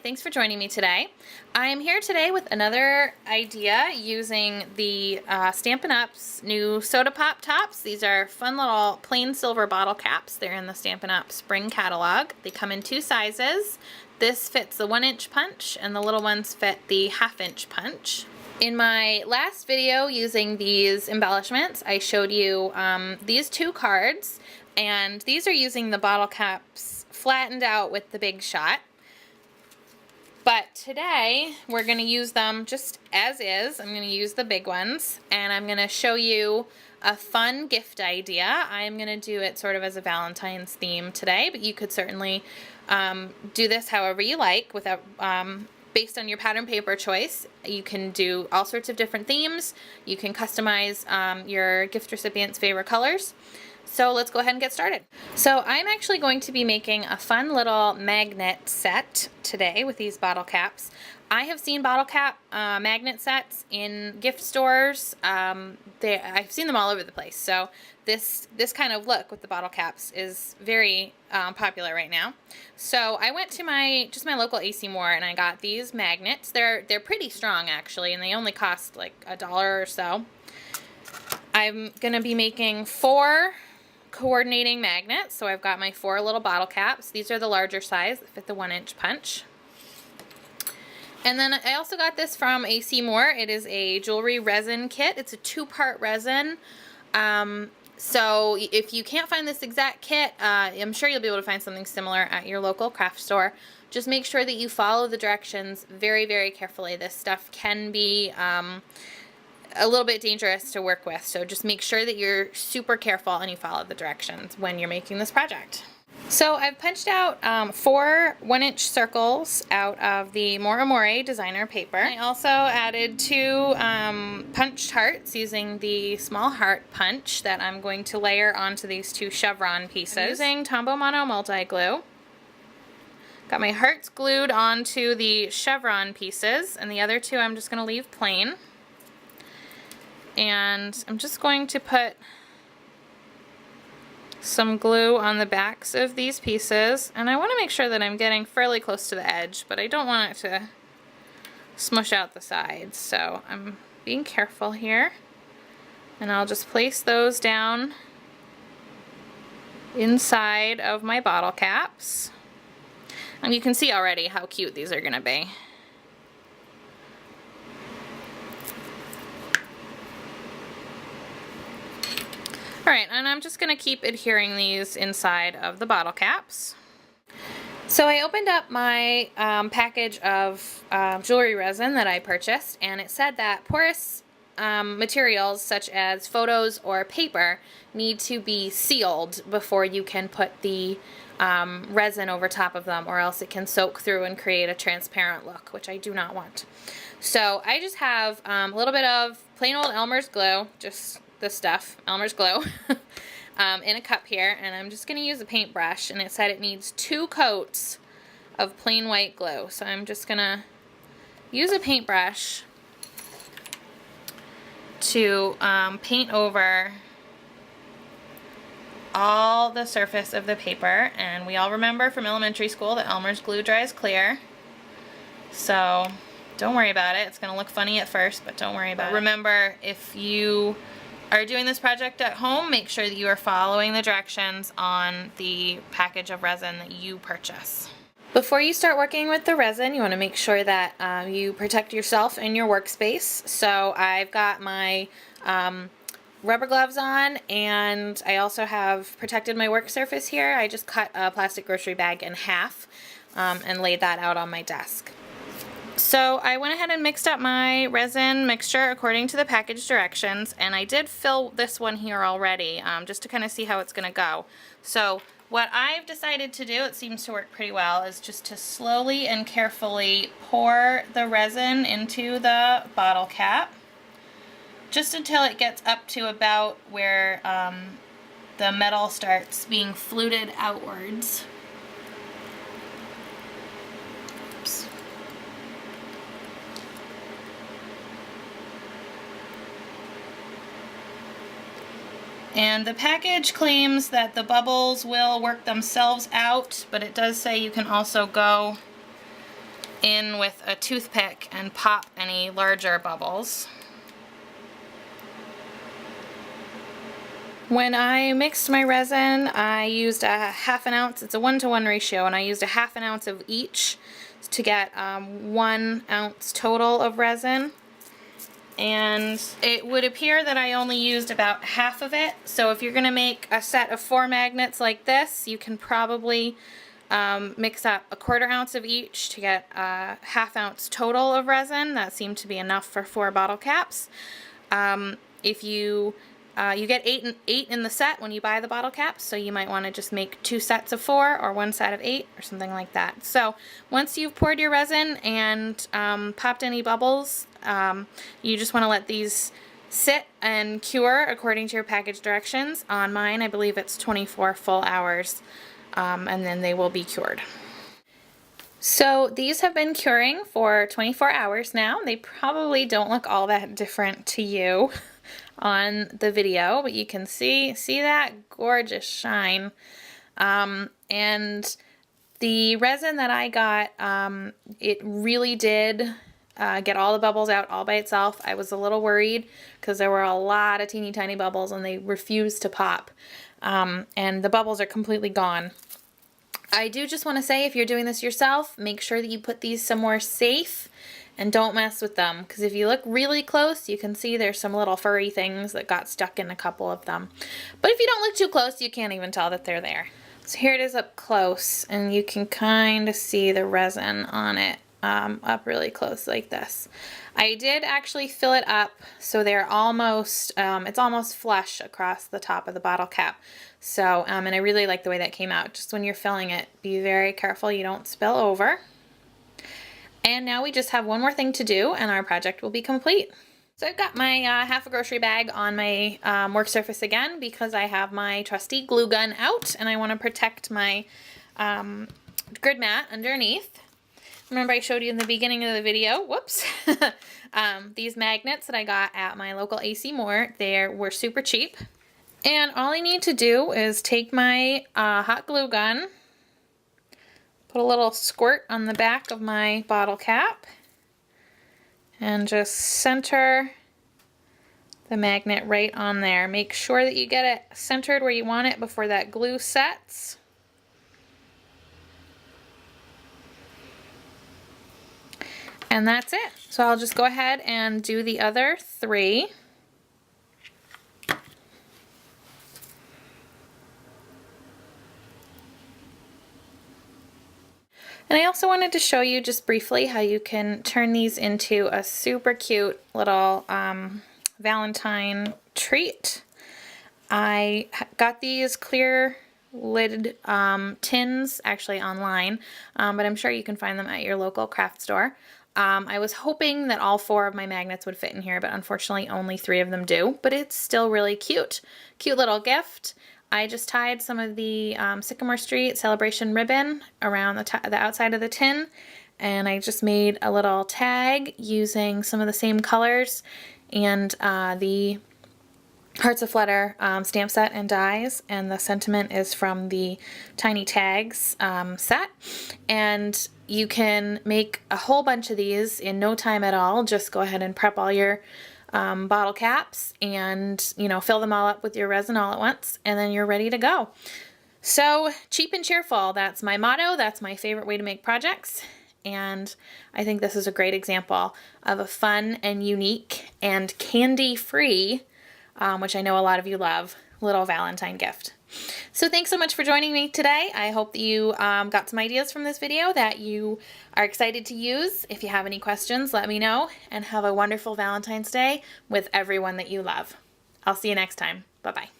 thanks for joining me today. I am here today with another idea using the Stampin' Up's new Soda Pop Tops. These are fun little plain silver bottle caps. They're in the Stampin' Up Spring Catalog. They come in two sizes. This fits the 1-inch punch and the little ones fit the 1/2-inch punch. In my last video using these embellishments, I showed you these two cards, and these are using the bottle caps flattened out with the Big Shot. But today we're going to use them just as is. I'm going to use the big ones, and I'm going to show you a fun gift idea. I'm going to do it sort of as a Valentine's theme today, but you could certainly do this however you like without based on your pattern paper choice. You can do all sorts of different themes. You can customize your gift recipient's favorite colors. So let's go ahead and get started. So I'm actually going to be making a fun little magnet set today with these bottle caps. I have seen bottle cap magnet sets in gift stores. I've seen them all over the place. So this kind of look with the bottle caps is very popular right now. So I went to just my local AC Moore and I got these magnets. They're pretty strong actually, and they only cost like $1 or so. I'm gonna be making 4 coordinating magnets. So I've got my 4 little bottle caps. These are the larger size that fit the 1-inch punch. And then I also got this from AC Moore. It is a jewelry resin kit. It's a 2-part resin. So if you can't find this exact kit, I'm sure you'll be able to find something similar at your local craft store. Just make sure that you follow the directions very, very carefully. This stuff can be a little bit dangerous to work with, so just make sure that you're super careful and you follow the directions when you're making this project. So I've punched out 4 1-inch circles out of the More Amore designer paper. I also added 2 punched hearts using the small heart punch that I'm going to layer onto these 2 chevron pieces. I'm using Tombow Mono multi-glue. Got my hearts glued onto the chevron pieces, and the other 2 I'm just going to leave plain. And I'm just going to put some glue on the backs of these pieces, and I want to make sure that I'm getting fairly close to the edge, but I don't want it to smush out the sides, so I'm being careful here. And I'll just place those down inside of my bottle caps, and you can see already how cute these are going to be. Alright, and I'm just going to keep adhering these inside of the bottle caps. So I opened up my package of jewelry resin that I purchased, and it said that porous materials such as photos or paper need to be sealed before you can put the resin over top of them, or else it can soak through and create a transparent look, which I do not want. So I just have a little bit of plain old Elmer's glue, just this stuff, Elmer's glue, in a cup here, and I'm just going to use a paintbrush, and it said it needs 2 coats of plain white glue. So I'm just going to use a paintbrush to paint over all the surface of the paper, and we all remember from elementary school that Elmer's glue dries clear, so don't worry about it. It's going to look funny at first, but don't worry about it. Remember, if you are doing this project at home, make sure that you are following the directions on the package of resin that you purchase. Before you start working with the resin, you want to make sure that you protect yourself and your workspace. So I've got my rubber gloves on, and I also have protected my work surface here. I just cut a plastic grocery bag in half and laid that out on my desk. So I went ahead and mixed up my resin mixture according to the package directions, and I did fill this one here already just to kind of see how it's going to go. So what I've decided to do, it seems to work pretty well, is just to slowly and carefully pour the resin into the bottle cap just until it gets up to about where the metal starts being fluted outwards. Oops. And the package claims that the bubbles will work themselves out, but it does say you can also go in with a toothpick and pop any larger bubbles. When I mixed my resin, I used a ½ ounce, it's a 1-to-1 ratio, and I used a ½ ounce of each to get 1 ounce total of resin. And it would appear that I only used about half of it. So if you're gonna make a set of 4 magnets like this, you can probably mix up a 1/4 ounce of each to get a ½ ounce total of resin. That seemed to be enough for 4 bottle caps. If you get 8 in the set when you buy the bottle caps, so you might want to just make 2 sets of 4 or 1 set of 8 or something like that. So once you've poured your resin and popped any bubbles, you just want to let these sit and cure according to your package directions. On mine, I believe it's 24 full hours, and then they will be cured. So these have been curing for 24 hours now. They probably don't look all that different to you on the video, but you can see that gorgeous shine. And the resin that I got, it really did get all the bubbles out all by itself. I was a little worried because there were a lot of teeny tiny bubbles and they refused to pop. And the bubbles are completely gone. I do just want to say, if you're doing this yourself, make sure that you put these somewhere safe and don't mess with them, because if you look really close, you can see there's some little furry things that got stuck in a couple of them. But if you don't look too close, you can't even tell that they're there. So here it is up close, and you can kind of see the resin on it up really close like this. I did actually fill it up so they're almost, it's almost flush across the top of the bottle cap. So, and I really like the way that came out. Just when you're filling it, be very careful you don't spill over. And now we just have one more thing to do and our project will be complete. So I've got my half a grocery bag on my work surface again because I have my trusty glue gun out and I want to protect my grid mat underneath. Remember I showed you in the beginning of the video, whoops, these magnets that I got at my local AC Moore, they were super cheap. And all I need to do is take my hot glue gun, put a little squirt on the back of my bottle cap, and just center the magnet right on there. Make sure that you get it centered where you want it before that glue sets. And that's it. So I'll just go ahead and do the other 3. And I also wanted to show you just briefly how you can turn these into a super cute little Valentine treat. I got these clear lid tins actually online, but I'm sure you can find them at your local craft store. I was hoping that all 4 of my magnets would fit in here, but unfortunately only 3 of them do, but it's still really cute. Cute little gift. I just tied some of the Sycamore Street Celebration ribbon around the outside of the tin, and I just made a little tag using some of the same colors and the Hearts of Flutter stamp set and dies, and the sentiment is from the Tiny Tags set. And you can make a whole bunch of these in no time at all. Just go ahead and prep all your bottle caps and, you know, fill them all up with your resin all at once, and then you're ready to go. So cheap and cheerful, that's my motto. That's my favorite way to make projects. And I think this is a great example of a fun and unique and candy-free, which I know a lot of you love, little Valentine gift. So thanks so much for joining me today. I hope that you got some ideas from this video that you are excited to use. If you have any questions, let me know, and have a wonderful Valentine's Day with everyone that you love. I'll see you next time. Bye-bye.